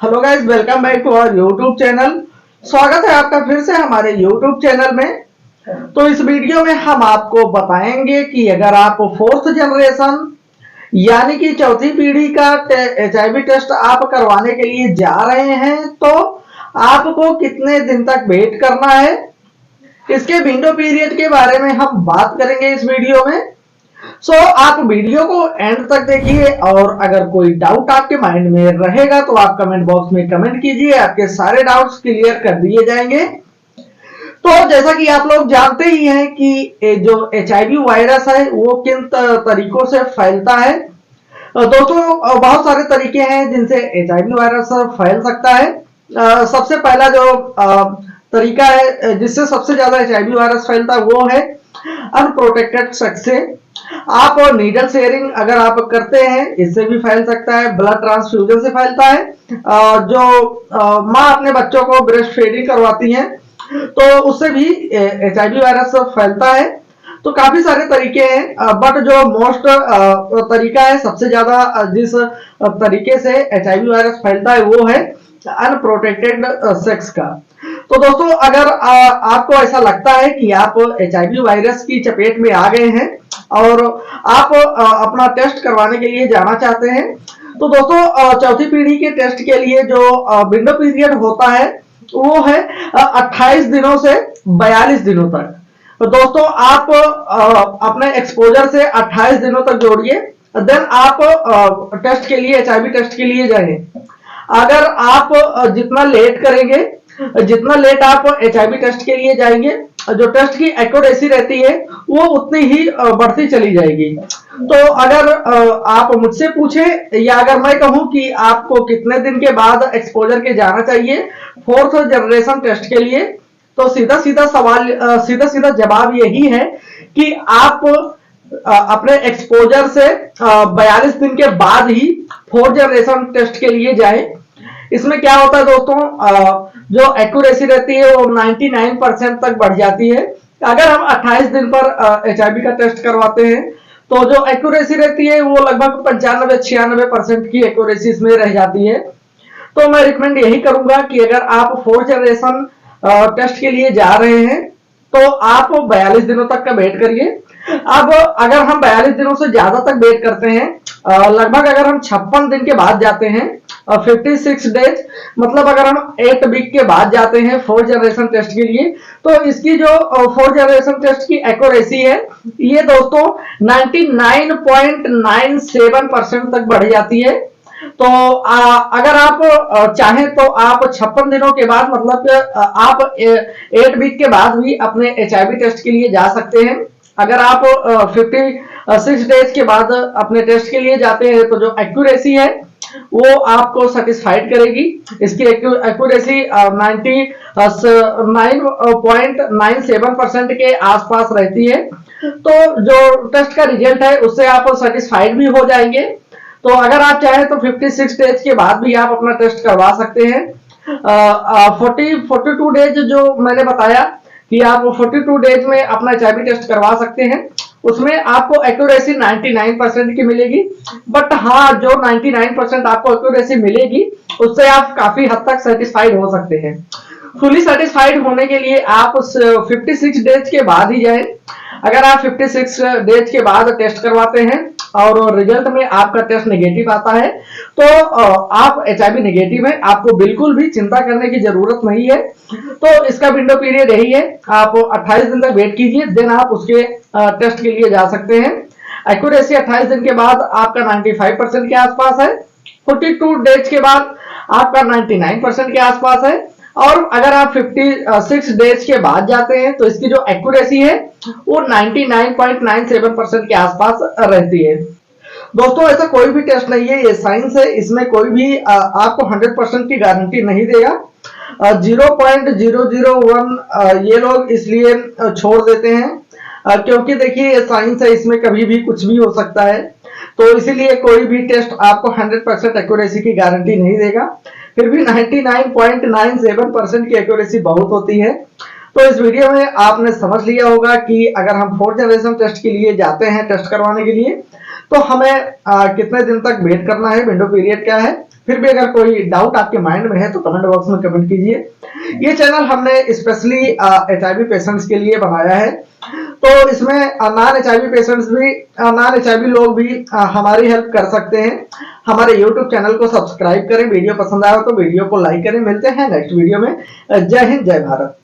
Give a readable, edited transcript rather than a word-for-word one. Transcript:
Hello guys, welcome back to our YouTube channel. स्वागत है आपका फिर से हमारे यूट्यूब चैनल में। तो इस वीडियो में हम आपको बताएंगे कि अगर आप फोर्थ जनरेशन यानी कि चौथी पीढ़ी का HIV टेस्ट आप करवाने के लिए जा रहे हैं तो आपको कितने दिन तक वेट करना है, इसके विंडो पीरियड के बारे में हम बात करेंगे इस वीडियो में। आप वीडियो को एंड तक देखिए और अगर कोई डाउट आपके माइंड में रहेगा तो आप कमेंट बॉक्स में कमेंट कीजिए, आपके सारे डाउट्स क्लियर कर दिए जाएंगे। तो जैसा कि आप लोग जानते ही हैं कि जो HIV वायरस है वो किन तरीकों से फैलता है। दोस्तों, बहुत सारे तरीके हैं जिनसे HIV वायरस फैल सकता है। सबसे पहला जो तरीका है जिससे सबसे ज्यादा HIV वायरस फैलता है वो है अनप्रोटेक्टेड सेक्स से। आप नीडल शेयरिंग अगर आप करते हैं इससे भी फैल सकता है। ब्लड ट्रांसफ्यूजन से फैलता है। जो माँ अपने बच्चों को ब्रेस्ट फीडिंग करवाती हैं तो उससे भी HIV वायरस फैलता है। तो काफी सारे तरीके हैं, बट जो मोस्ट तरीका है, सबसे ज्यादा जिस तरीके से HIV वायरस फैलता है वो है अनप्रोटेक्टेड सेक्स का। तो दोस्तों, अगर आपको ऐसा लगता है कि आप HIV वायरस की चपेट में आ गए हैं और आप अपना टेस्ट करवाने के लिए जाना चाहते हैं तो दोस्तों, चौथी पीढ़ी के टेस्ट के लिए जो विंडो पीरियड होता है वो है 28 दिनों से 42 दिनों तक। तो दोस्तों, आप अपने एक्सपोजर से 28 दिनों तक जोड़िए, देन आप टेस्ट के लिए HIV टेस्ट के लिए जाएं। अगर आप जितना लेट करेंगे, जितना लेट आप HIV टेस्ट के लिए जाएंगे, जो टेस्ट की एक्यूरेसी रहती है वो उतनी ही बढ़ती चली जाएगी। तो अगर आप मुझसे पूछें या अगर मैं कहूं कि आपको कितने दिन के बाद एक्सपोजर के जाना चाहिए फोर्थ जनरेशन टेस्ट के लिए, तो सीधा सीधा सवाल, सीधा सीधा जवाब यही है कि आप अपने एक्सपोजर से 42 दिन के बाद ही फोर्थ जनरेशन टेस्ट के लिए जाएं। इसमें क्या होता है दोस्तों, जो एक्यूरेसी रहती है वो 99% तक बढ़ जाती है। अगर हम 28 दिन पर HIV का टेस्ट करवाते हैं तो जो एक्यूरेसी रहती है वो लगभग 95-96% की एक्यूरेसी इसमें रह जाती है। तो मैं रिकमेंड यही करूंगा कि अगर आप फोर्थ जनरेशन टेस्ट के लिए जा रहे हैं तो आप 42 दिनों तक का वेट करिए। अब अगर हम 42 दिनों से ज्यादा तक वेट करते हैं, लगभग अगर हम 56 दिन के बाद जाते हैं, 56 डेज, मतलब अगर हम 8 वीक के बाद जाते हैं फोर्थ जनरेशन टेस्ट के लिए, तो इसकी जो फोर्थ जनरेशन टेस्ट की एक्यूरेसी है ये दोस्तों 99.97% तक बढ़ जाती है। तो अगर आप चाहें तो आप 56 दिनों के बाद, मतलब आप 8 वीक के बाद भी अपने HIV टेस्ट के लिए जा सकते हैं। अगर आप 56 डेज के बाद अपने टेस्ट के लिए जाते हैं तो जो एक्यूरेसी है वो आपको सेटिस्फाइड करेगी। इसकी एक्यूरेसी 99.97% के आसपास रहती है। तो जो टेस्ट का रिजल्ट है उससे आप सेटिस्फाइड भी हो जाएंगे। तो अगर आप चाहें तो 56 डेज के बाद भी आप अपना टेस्ट करवा सकते हैं। 42 डेज जो मैंने बताया कि आप 42 डेज में अपना HIV टेस्ट करवा सकते हैं, उसमें आपको एक्यूरेसी 99% की मिलेगी। बट हाँ, जो 99% आपको एक्यूरेसी मिलेगी उससे आप काफी हद तक सेटिस्फाइड हो सकते हैं। फुली सेटिस्फाइड होने के लिए आप 56 डेज के बाद ही जाएं। अगर आप 56 डेज के बाद टेस्ट करवाते हैं और रिजल्ट में आपका टेस्ट नेगेटिव आता है तो आप HIV नेगेटिव है, आपको बिल्कुल भी चिंता करने की जरूरत नहीं है। तो इसका विंडो पीरियड यही है, आप 28 दिन तक वेट कीजिए, देन आप उसके टेस्ट के लिए जा सकते हैं। एक्यूरेसी 28 दिन के बाद आपका 95% के आसपास है, 42 डेज के बाद आपका 99% के आसपास है, और अगर आप 56 डेज के बाद जाते हैं तो इसकी जो एक्यूरेसी है वो 99.97% के आसपास रहती है। दोस्तों, ऐसा कोई भी टेस्ट नहीं है, ये साइंस है, इसमें कोई भी आपको 100% की गारंटी नहीं देगा। 0.001 ये लोग इसलिए छोड़ देते हैं क्योंकि देखिए ये साइंस है, इसमें कभी भी कुछ भी हो सकता है। तो इसीलिए कोई भी टेस्ट आपको 100% एक्यूरेसी की गारंटी नहीं देगा। फिर भी 99.97% की एक्यूरेसी बहुत होती है। तो इस वीडियो में आपने समझ लिया होगा कि अगर हम फोर्थ जनरेशन टेस्ट के लिए जाते हैं टेस्ट करवाने के लिए तो हमें कितने दिन तक वेट करना है, विंडो पीरियड क्या है। फिर भी अगर कोई डाउट आपके माइंड में है तो कमेंट बॉक्स में कमेंट कीजिए। ये चैनल हमने स्पेशली HIV पेशेंट्स के लिए बनाया है, तो इसमें नॉन HIV पेशेंट्स भी, नॉन HIV लोग भी हमारी हेल्प कर सकते हैं। हमारे YouTube चैनल को सब्सक्राइब करें, वीडियो पसंद आया तो वीडियो को लाइक करें। मिलते हैं नेक्स्ट वीडियो में। जय हिंद, जय भारत।